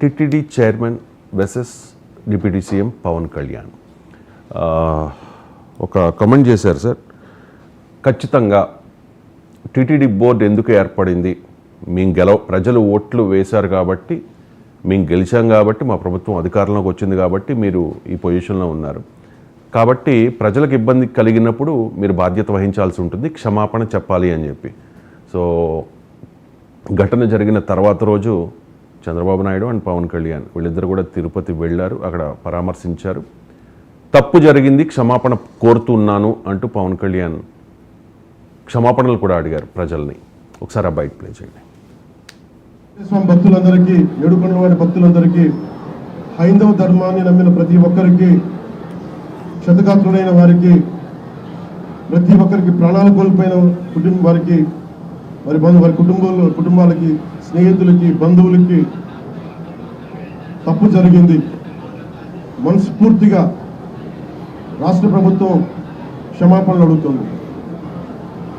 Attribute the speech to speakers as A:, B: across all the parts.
A: TTD chairman versus deputy CM Pawan Kalyan ఒక comment చేశారు sir. ఖచ్చితంగా టిటిడి బోర్డు ఎందుకు ఏర్పడింది, ప్రజలు ఓట్లు వేశారు కాబట్టి, మేము గెలిచాం కాబట్టి, మా ప్రభుత్వం అధికారంలోకి వచ్చింది కాబట్టి మీరు ఈ పొజిషన్లో ఉన్నారు కాబట్టి ప్రజలకు ఇబ్బంది కలిగినప్పుడు మీరు బాధ్యత వహించాల్సి ఉంటుంది, క్షమాపణ చెప్పాలి అని చెప్పి. సో ఘటన జరిగిన తర్వాత రోజు చంద్రబాబు నాయుడు అండ్ పవన్ కళ్యాణ్ వీళ్ళిద్దరు కూడా తిరుపతి వెళ్ళారు, అక్కడ పరామర్శించారు. తప్పు జరిగింది, క్షమాపణ కోరుతున్నాను అంటూ పవన్ కళ్యాణ్ క్షమాపణలు కూడా అడిగారు ప్రజల్ని. ఒకసారి ఆ బైక్ ప్లే చేయండి.
B: భక్తులందరికీ, ఏడుకొండలవారి భక్తులందరికీ, హైందవ ధర్మాన్ని నమ్మిన ప్రతి ఒక్కరికి, క్షతగాత్రులైన వారికి, ప్రతి ఒక్కరికి, ప్రాణాలు కోల్పోయిన వారికి, వారి కుటుంబాలకి, స్నేహితులకి, బంధువులకి తప్పు జరిగింది. మనస్ఫూర్తిగా రాష్ట్ర ప్రభుత్వం క్షమాపణలు అడుగుతుంది,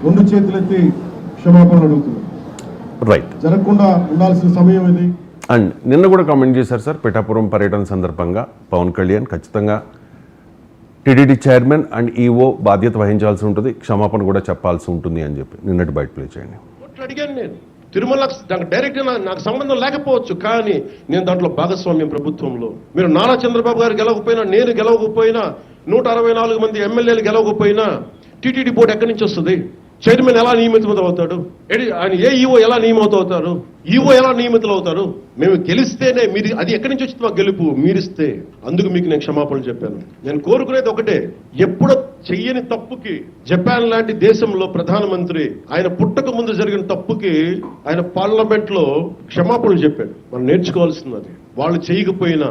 B: రెండు చేతులెత్తి క్షమాపణలు అడుగుతుంది.
A: రైట్,
B: జరగకుండా ఉండాల్సిన సమయం ఇది.
A: అండ్ నిన్న కూడా కామెంట్ చేశారు సార్, పిఠాపురం పర్యటన సందర్భంగా పవన్ కళ్యాణ్ ఖచ్చితంగా టీటీడీ చైర్మన్ అండ్ ఈఓ బాధ్యత వహించాల్సి ఉంటుంది, క్షమాపణ కూడా చెప్పాల్సి ఉంటుంది అని చెప్పి నిన్నటి బయట ప్లే చేయండి.
C: అడిగాను నేను తిరుమల డైరెక్ట్ నాకు సంబంధం లేకపోవచ్చు, కానీ నేను దాంట్లో భాగస్వామ్యం ప్రభుత్వంలో. మీరు నారా చంద్రబాబు గారు గెలవకపోయినా, నేను గెలవకపోయినా, 164 మంది ఎమ్మెల్యేలు గెలవకపోయినా టీటీడీ బోర్డు ఎక్కడి నుంచి వస్తుంది? చైర్మన్ ఎలా నియమితం అవుతాడు? ఆయన ఏ ఈఓ ఎలా నియమితం అవుతారు? ఈఓ ఎలా నియమితులు అవుతారు? మేము గెలిస్తేనే మీరు, అది ఎక్కడి నుంచి వచ్చింది మా గెలుపు మీరిస్తే. అందుకు మీకు నేను క్షమాపణలు చెప్పాను. నేను కోరుకునేది ఒకటే, ఎప్పుడో చెయ్యని తప్పుకి, జపాన్ లాంటి దేశంలో ప్రధానమంత్రి ఆయన పుట్టక ముందు జరిగిన తప్పుకి ఆయన పార్లమెంట్ లో క్షమాపణలు చెప్పాడు. మనం నేర్చుకోవాల్సింది అది. వాళ్ళు చేయకపోయినా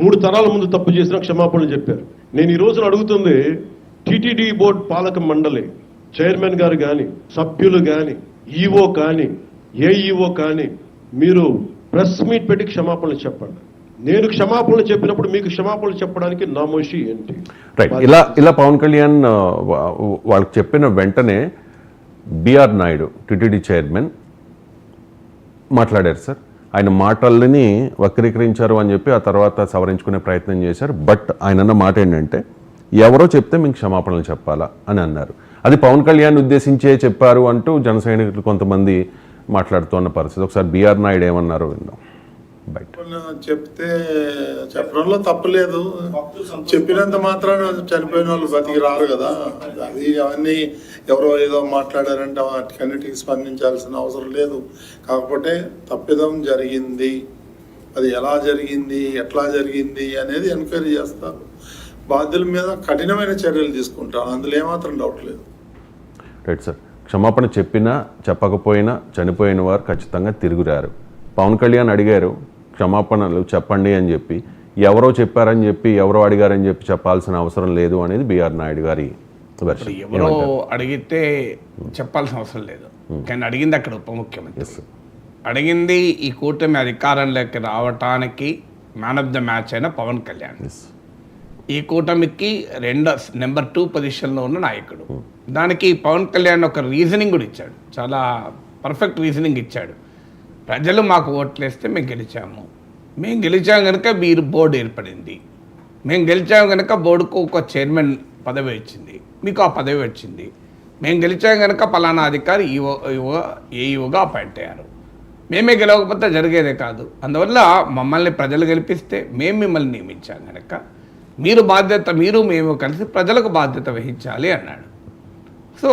C: 3 తరాల ముందు తప్పు చేసిన క్షమాపణలు చెప్పారు. నేను ఈ రోజున అడుగుతుంది, టీటీడీ బోర్డు పాలక మండలి చైర్మన్ గారు కానీ, సభ్యులు కానీ, ఈఓ కానీ, ఏ ఈఓ కానీ, మీరు ప్రెస్ మీట్ పెట్టి క్షమాపణలు చెప్పండి. నేను క్షమాపణలు చెప్పినప్పుడు మీకు క్షమాపణలు చెప్పడానికి నామోషి ఏంటి?
A: రైట్, ఇలా పవన్ కళ్యాణ్ వాళ్ళకి చెప్పిన వెంటనే బిఆర్ నాయుడు టిటిడి చైర్మన్ మాట్లాడారు సార్. ఆయన మాటల్ని వక్రీకరించారు అని చెప్పి ఆ తర్వాత సవరించుకునే ప్రయత్నం చేశారు. బట్ ఆయన అన్న మాట ఏంటంటే, ఎవరో చెప్తే మీకు క్షమాపణలు చెప్పాలా అని అన్నారు. అది పవన్ కళ్యాణ్ ఉద్దేశించే చెప్పారు అంటూ జన సైనికులు కొంతమంది మాట్లాడుతున్న పరిస్థితి. ఒకసారి బిఆర్ నాయుడు ఏమన్నారు విన్నాం. బయట
D: చెప్తే చెప్పడంలో తప్పులేదు, చెప్పినంత మాత్రాన చనిపోయిన వాళ్ళు బతికి రారు కదా. అది అవన్నీ ఎవరో ఏదో మాట్లాడారంటే వాటికన్నిటికి స్పందించాల్సిన అవసరం లేదు. కాకపోతే తప్పిదం జరిగింది, అది ఎలా జరిగింది, ఎట్లా జరిగింది అనేది ఎంక్వైరీ చేస్తారు. బాధ్యుల మీద కఠినమైన చర్యలు తీసుకుంటారు, అందులో ఏమాత్రం డౌట్ లేదు.
A: రైట్ సార్, క్షమాపణ చెప్పినా చెప్పకపోయినా చనిపోయిన వారు ఖచ్చితంగా తిరుగురారు. పవన్ కళ్యాణ్ అడిగారు క్షమాపణలు చెప్పండి అని చెప్పి, ఎవరో చెప్పారని చెప్పి, ఎవరో అడిగారని చెప్పి చెప్పాల్సిన అవసరం లేదు అనేది బిఆర్ నాయుడు గారి వెర్షన్.
E: ఎవరో అడిగితే చెప్పాల్సిన అవసరం లేదు, కానీ అడిగింది అక్కడ ఉప ముఖ్యమంత్రి. అడిగింది ఈ కూటమి అధికారంలోకి రావటానికి మ్యాన్ ఆఫ్ ద మ్యాచ్ అయిన పవన్ కళ్యాణ్. ఈ కూటమికి నెంబర్ 2 పొజిషన్లో ఉన్న నాయకుడు. దానికి పవన్ కళ్యాణ్ ఒక రీజనింగ్ కూడా ఇచ్చాడు, చాలా పర్ఫెక్ట్ రీజనింగ్ ఇచ్చాడు. ప్రజలు మాకు ఓట్లేస్తే మేము గెలిచాం కనుక మీరు బోర్డు ఏర్పడింది, మేము గెలిచాం కనుక బోర్డుకు ఒక చైర్మన్ పదవి వచ్చింది, మీకు ఆ పదవి వచ్చింది, మేము గెలిచాం కనుక పలానా అధికారి ఏఈఓగా అపాయింట్ అయ్యారు. మేమే గెలవకపోతే జరిగేదే కాదు. అందువల్ల మమ్మల్ని ప్రజలు గెలిపిస్తే మేము మిమ్మల్ని నియమించాం కనుక మీరు మేము కలిసి ప్రజలకు బాధ్యత వహించాలి అన్నాడు. సో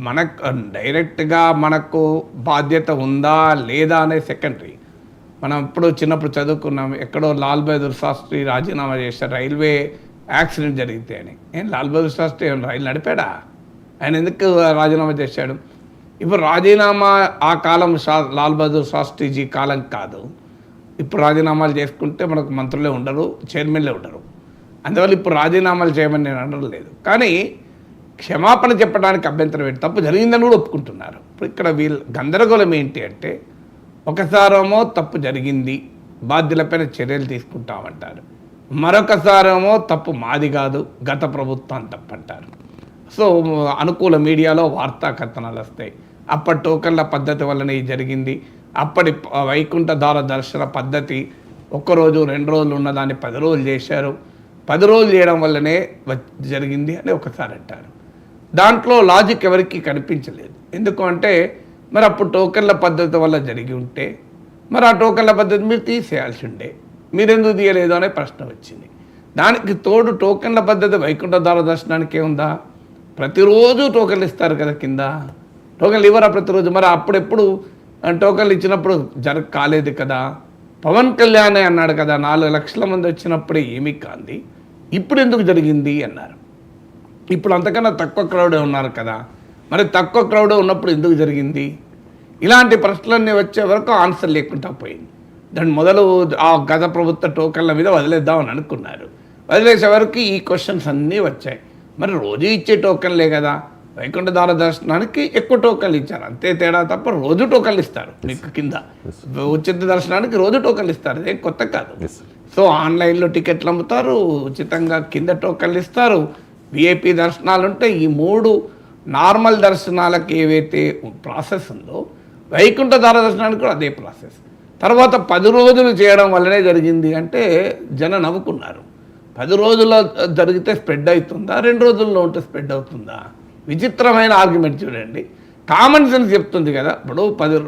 E: మనకు డైరెక్ట్గా మనకు బాధ్యత ఉందా లేదా అనే సెకండరీ. మనం చిన్నప్పుడు చదువుకున్నాం, ఎక్కడో లాల్ బహదూర్ శాస్త్రి రాజీనామా చేశారు రైల్వే యాక్సిడెంట్ జరిగితే అని. లాల్ బహదూర్ శాస్త్రి రైలు నడిపాడా? ఆయన ఎందుకు రాజీనామా చేశాడు? ఇప్పుడు రాజీనామా ఆ కాలం లాల్ బహదూర్ శాస్త్రిజీ కాలం కాదు. ఇప్పుడు రాజీనామాలు చేసుకుంటే మనకు మంత్రులే ఉండరు, చైర్మన్లే ఉండరు. అందువల్ల ఇప్పుడు రాజీనామాలు చేయమని నేను అనడం లేదు, కానీ క్షమాపణ చెప్పడానికి అభ్యంతరం ఏంటి? తప్పు జరిగిందని కూడా ఒప్పుకుంటున్నారు. ఇప్పుడు ఇక్కడ గందరగోళం ఏంటి అంటే, ఒకసారేమో తప్పు జరిగింది, బాధ్యులపైన చర్యలు తీసుకుంటామంటారు, మరొకసారేమో తప్పు మాది కాదు, గత ప్రభుత్వం తప్పంటారు. సో అనుకూల మీడియాలో వార్తా కథనాలు వస్తాయి, అప్పటి టోకన్ల పద్ధతి వల్లనే జరిగింది, అప్పటి వైకుంఠ ద్వార దర్శన పద్ధతి ఒక్కరోజు 2 రోజులు ఉన్నదాన్ని 10 రోజులు చేశారు. 10 రోజులు చేయడం వల్లనే జరిగింది అని ఒకసారి అంటారు. దాంట్లో లాజిక్ ఎవరికి కనిపించలేదు. ఎందుకు అంటే మరి అప్పుడు టోకెన్ల పద్ధతి వల్ల జరిగి ఉంటే మరి ఆ టోకెన్ల పద్ధతి మీరు తీసేయాల్సి ఉండే, మీరెందుకు తీయలేదు అనే ప్రశ్న వచ్చింది. దానికి తోడు టోకెన్ల పద్ధతి వైకుంఠ ద్వార దర్శనానికే ఉందా? ప్రతిరోజు టోకెన్లు ఇస్తారు కదా, కింద టోకెన్లు ఇవ్వరా ప్రతిరోజు? మరి అప్పుడెప్పుడు టోకెన్లు ఇచ్చినప్పుడు కాలేదు కదా. పవన్ కళ్యాణ్ అన్నాడు కదా 4 లక్షల మంది వచ్చినప్పుడే ఏమీ కాంది, ఇప్పుడు ఎందుకు జరిగింది అన్నారు. ఇప్పుడు అంతకన్నా తక్కువ క్రౌడే ఉన్నారు కదా, మరి తక్కువ క్రౌడే ఉన్నప్పుడు ఎందుకు జరిగింది? ఇలాంటి ప్రశ్నలన్నీ వచ్చే వరకు ఆన్సర్ లేకుండా పోయింది. దాని మొదలు ఆ గత ప్రభుత్వ టోకెన్ల మీద వదిలేద్దామని అనుకున్నారు. వదిలేసే వరకు ఈ క్వశ్చన్స్ అన్నీ వచ్చాయి. మరి రోజు ఇచ్చే టోకెన్లే కదా, వైకుంఠ ద్వార దర్శనానికి ఎక్కువ టోకెన్లు ఇచ్చారు అంతే తేడా తప్ప రోజు టోకెన్లు ఇస్తారు మీకు కింద. ఉచిత దర్శనానికి రోజు టోకెన్లు ఇస్తారు, ఇదేం కొత్త కాదు. సో ఆన్లైన్లో టికెట్లు అమ్ముతారు, ఉచితంగా కింద టోకెన్లు ఇస్తారు, విఐపి దర్శనాలు ఉంటాయి. ఈ 3 నార్మల్ దర్శనాలకు ఏవైతే ప్రాసెస్ ఉందో వైకుంఠ ద్వార దర్శనానికి కూడా అదే ప్రాసెస్. తర్వాత 10 రోజులు చేయడం వల్లనే జరిగింది అంటే జనం నవ్వుకున్నారు. 10 రోజుల్లో జరిగితే స్ప్రెడ్ అవుతుందా, 2 రోజుల్లో ఉంటే స్ప్రెడ్ అవుతుందా? విచిత్రమైన ఆర్గ్యుమెంట్ చూడండి. కామన్ సెన్స్ చెప్తుంది కదా. ఇప్పుడు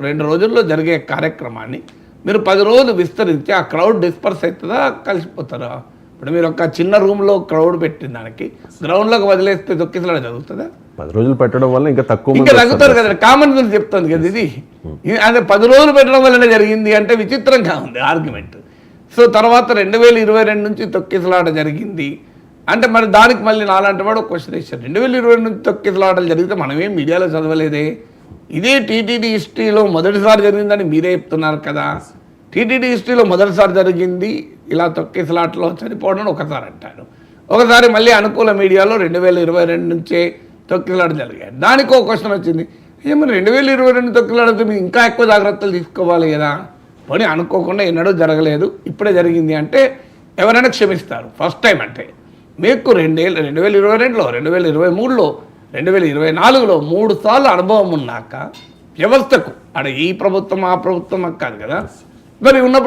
E: 2 రోజుల్లో జరిగే కార్యక్రమాన్ని మీరు 10 రోజులు విస్తరించి ఆ క్రౌడ్ డిస్పర్స్ అవుతుందా, కలిసిపోతారా? ఇప్పుడు మీరు ఒక చిన్న రూమ్లో క్రౌడ్ పెట్టిన దానికి గ్రౌండ్లోకి వదిలేస్తే తొక్కిసలాట జరుగుతుందా?
A: 10 రోజులు పెట్టడం వల్ల ఇంకా తక్కువ
E: ఇంకా తగ్గుతారు కదా. కామన్ సెన్స్ చెప్తుంది కదా ఇది. అదే 10 రోజులు పెట్టడం వల్లనే జరిగింది అంటే విచిత్రంగా ఉంది ఆర్గ్యుమెంట్. సో తర్వాత 2022 నుంచి తొక్కిసలాట జరిగింది అంటే మరి దానికి మళ్ళీ నాలాంటి వాడు క్వశ్చన్ ఇచ్చారు. 2020 నుంచి తొక్కిసలాటలు జరిగితే మనమేం మీడియాలో చదవలేదే, ఇదే టీటీడీ హిస్టరీలో మొదటిసారి జరిగిందని మీరే చెప్తున్నారు కదా. టీటీడీ హిస్టరీలో మొదటిసారి జరిగింది ఇలా తొక్కిసలాటలో చనిపోవడం ఒకసారి అంటారు, ఒకసారి మళ్ళీ అనుకూల మీడియాలో 2022 నుంచే తొక్కిసలాట జరిగాయి. దానికి ఒక క్వశ్చన్ వచ్చింది, మరి 2022 తొక్కిసలాడితే మీరు ఇంకా ఎక్కువ జాగ్రత్తలు తీసుకోవాలి కదా. పోనీ అనుకోకుండా ఎన్నడూ జరగలేదు, ఇప్పుడే జరిగింది అంటే ఎవరైనా క్షమిస్తారు. ఫస్ట్ టైం అంటే మీకు 2022లో 2023లో 2024లో 3 సార్లు అనుభవం ఉన్నాక వ్యవస్థకు ఈ ప్రభుత్వం ఆ ప్రభుత్వం కాదు కదా మరి ఉన్నప్పుడు